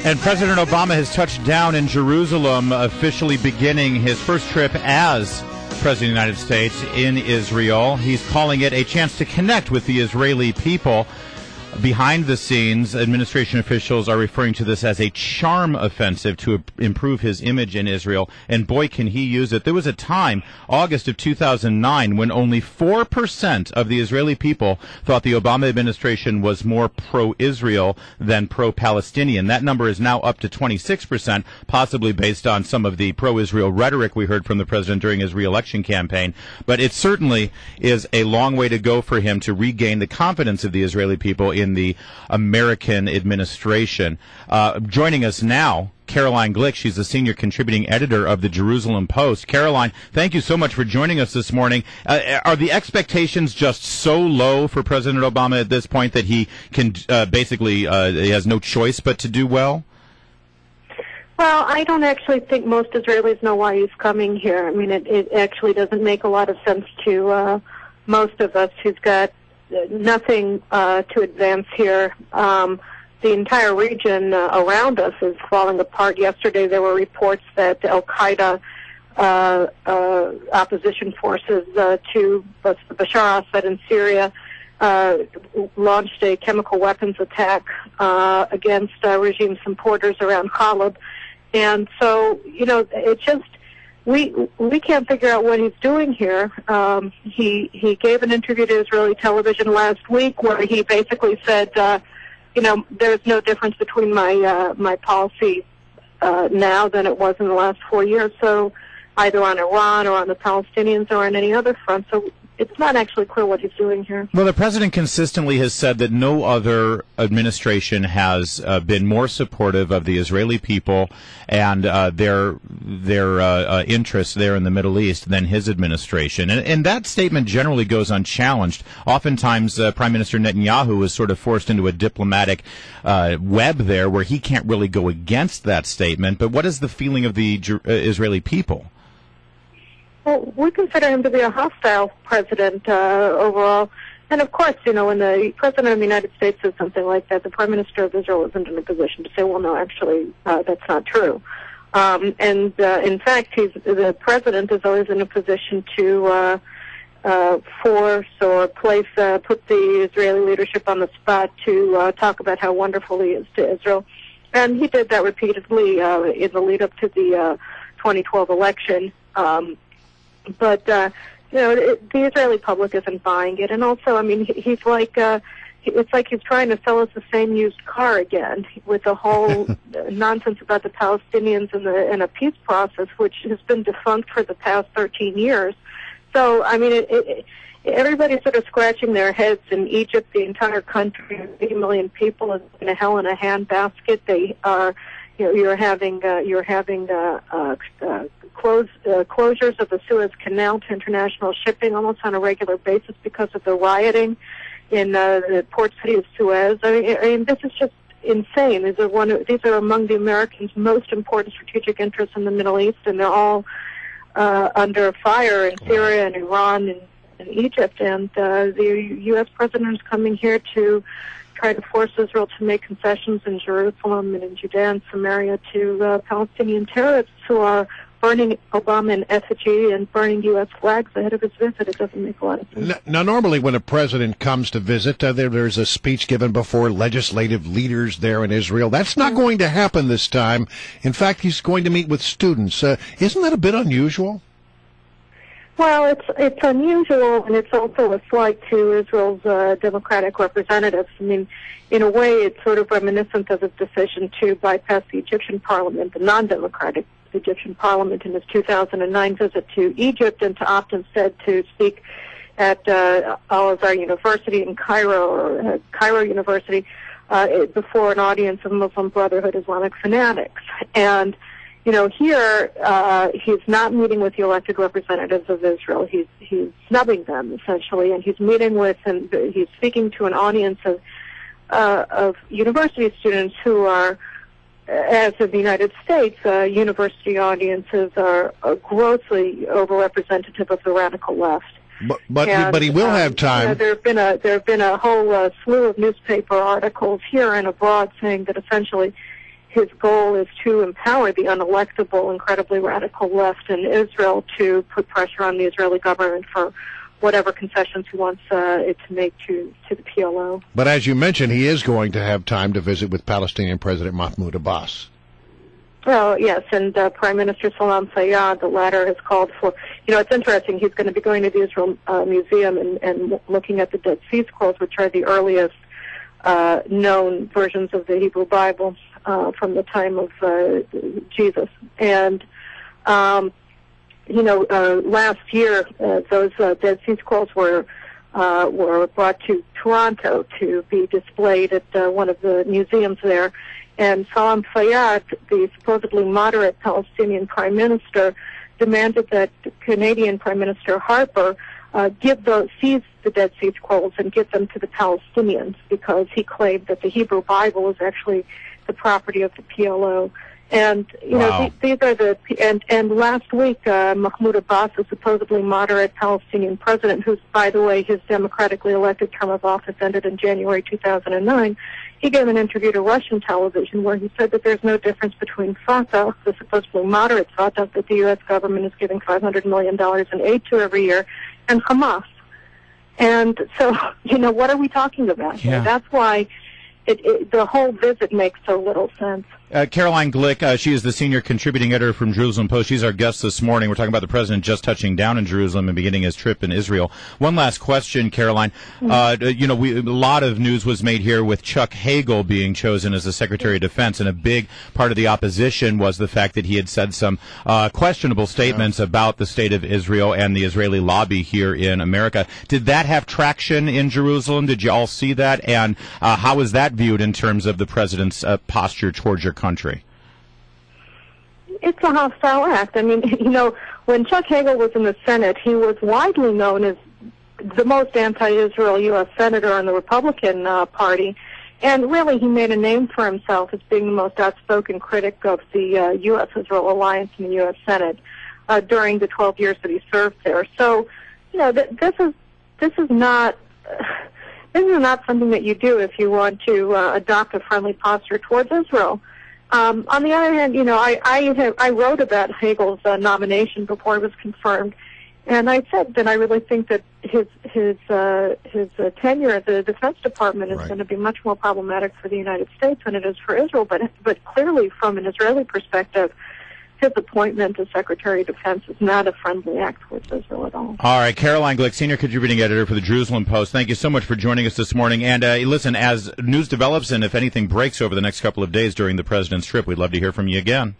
And President Obama has touched down in Jerusalem, officially beginning his first trip as President of the United States in Israel. He's calling it a chance to connect with the Israeli people. Behind the scenes, administration officials are referring to this as a charm offensive to improve his image in Israel, and boy, can he use it. There was a time, August of 2009, when only 4% of the Israeli people thought the Obama administration was more pro-Israel than pro-Palestinian. That number is now up to 26%, possibly based on some of the pro-Israel rhetoric we heard from the president during his re-election campaign. But it certainly is a long way to go for him to regain the confidence of the Israeli people in the American administration. Joining us now, Caroline Glick. She's the senior contributing editor of the Jerusalem Post. Caroline, thank you so much for joining us this morning. Are the expectations just so low for President Obama at this point that he can he has no choice but to do well? Well, I don't actually think most Israelis know why he's coming here. I mean, it actually doesn't make a lot of sense to most of us. He's got nothing to advance here. The entire region around us is falling apart. Yesterday there were reports that Al-Qaeda opposition forces to Bashar al-Assad in Syria launched a chemical weapons attack against regime supporters around Khalid. And so, you know, it just, we can't figure out what he's doing here. He gave an interview to Israeli television last week where he basically said, you know, there's no difference between my policy now than it was in the last 4 years. So either on Iran or on the Palestinians or on any other front. So it's not actually clear what he's doing here. Well, the president consistently has said that no other administration has been more supportive of the Israeli people and their interests there in the Middle East than his administration. And that statement generally goes unchallenged. Oftentimes, Prime Minister Netanyahu is sort of forced into a diplomatic web there where he can't really go against that statement. But what is the feeling of the Israeli people? Well, we consider him to be a hostile president overall. And, of course, you know, when the President of the United States says something like that, the Prime Minister of Israel isn't in a position to say, well, no, actually, that's not true. In fact, the President is always in a position to force or put the Israeli leadership on the spot to talk about how wonderful he is to Israel. And he did that repeatedly in the lead-up to the 2012 election. But, you know, the Israeli public isn't buying it. And also, I mean, he's like, it's like he's trying to sell us the same used car again with the whole nonsense about the Palestinians and a peace process, which has been defunct for the past 13 years. So, I mean, everybody's sort of scratching their heads. In Egypt, the entire country, 80 million people, is in a hell in a handbasket. They are, you know, you're having closures of the Suez Canal to international shipping almost on a regular basis because of the rioting in the port city of Suez. I mean, this is just insane. These are among the Americans' most important strategic interests in the Middle East, and they're all under fire in Syria and Iran and Egypt. And the U.S. president is coming here to try to force Israel to make concessions in Jerusalem and in Judea and Samaria to Palestinian terrorists who are burning Obama in effigy and burning U.S. flags ahead of his visit. It doesn't make a lot of sense. Now, normally when a president comes to visit, there's a speech given before legislative leaders there in Israel. That's not going to happen this time. In fact, he's going to meet with students. Isn't that a bit unusual? Well, it's unusual, and it's also a slight to Israel's democratic representatives. I mean, in a way, it's sort of reminiscent of his decision to bypass the Egyptian parliament, the non-democratic Egyptian parliament, in his 2009 visit to Egypt, and to opt instead to speak at Al-Azhar University in Cairo, or Cairo University, before an audience of Muslim Brotherhood Islamic fanatics. And you know, here he's not meeting with the elected representatives of Israel. He's snubbing them essentially, and he's meeting with and he's speaking to an audience of university students who are, as in the United States, university audiences are grossly overrepresentative of the radical left. But he will have time. You know, there have been a whole slew of newspaper articles here and abroad saying that essentially his goal is to empower the unelectable, incredibly radical left in Israel to put pressure on the Israeli government for whatever concessions he wants it to make to the PLO. But as you mentioned, he is going to have time to visit with Palestinian President Mahmoud Abbas. Well, yes, and Prime Minister Salam Fayyad, the latter, has called for, it's interesting, he's going to be going to the Israel Museum and looking at the Dead Sea Scrolls, which are the earliest known versions of the Hebrew Bible from the time of Jesus. And, last year, those Dead Sea Scrolls were brought to Toronto to be displayed at one of the museums there. And Salam Fayyad, the supposedly moderate Palestinian prime minister, demanded that Canadian Prime Minister Harper seize the Dead Sea Scrolls and give them to the Palestinians, because he claimed that the Hebrew Bible is actually the property of the PLO. And these are and last week Mahmoud Abbas, a supposedly moderate Palestinian president, who's, by the way, his democratically elected term of office ended in January 2009, he gave an interview to Russian television where he said that there's no difference between Fatah, the supposedly moderate Fatah that the U.S. government is giving $500 million in aid to every year, and Hamas. And so, what are we talking about here? That's why the whole visit makes so little sense. Caroline Glick, she is the senior contributing editor from Jerusalem Post. She's our guest this morning. We're talking about the president just touching down in Jerusalem and beginning his trip in Israel. One last question, Caroline. A lot of news was made here with Chuck Hagel being chosen as the Secretary of Defense, and a big part of the opposition was the fact that he had said some questionable statements about the state of Israel and the Israeli lobby here in America. Did that have traction in Jerusalem? Did you all see that? And how is that viewed in terms of the president's posture towards your country? It's a hostile act. I mean, when Chuck Hagel was in the Senate, he was widely known as the most anti-Israel U.S. senator in the Republican Party, and really he made a name for himself as being the most outspoken critic of the U.S.-Israel alliance in the U.S. Senate during the 12 years that he served there. So, this is not something that you do if you want to adopt a friendly posture towards Israel. On the other hand, I wrote about Hagel's nomination before it was confirmed, and I said that I really think that his tenure at the Defense Department is going to be much more problematic for the United States than it is for Israel. But clearly, from an Israeli perspective, his appointment as Secretary of Defense is not a friendly act towards Israel at all. All right, Caroline Glick, senior contributing editor for the Jerusalem Post. Thank you so much for joining us this morning. And listen, as news develops and if anything breaks over the next couple of days during the president's trip, we'd love to hear from you again.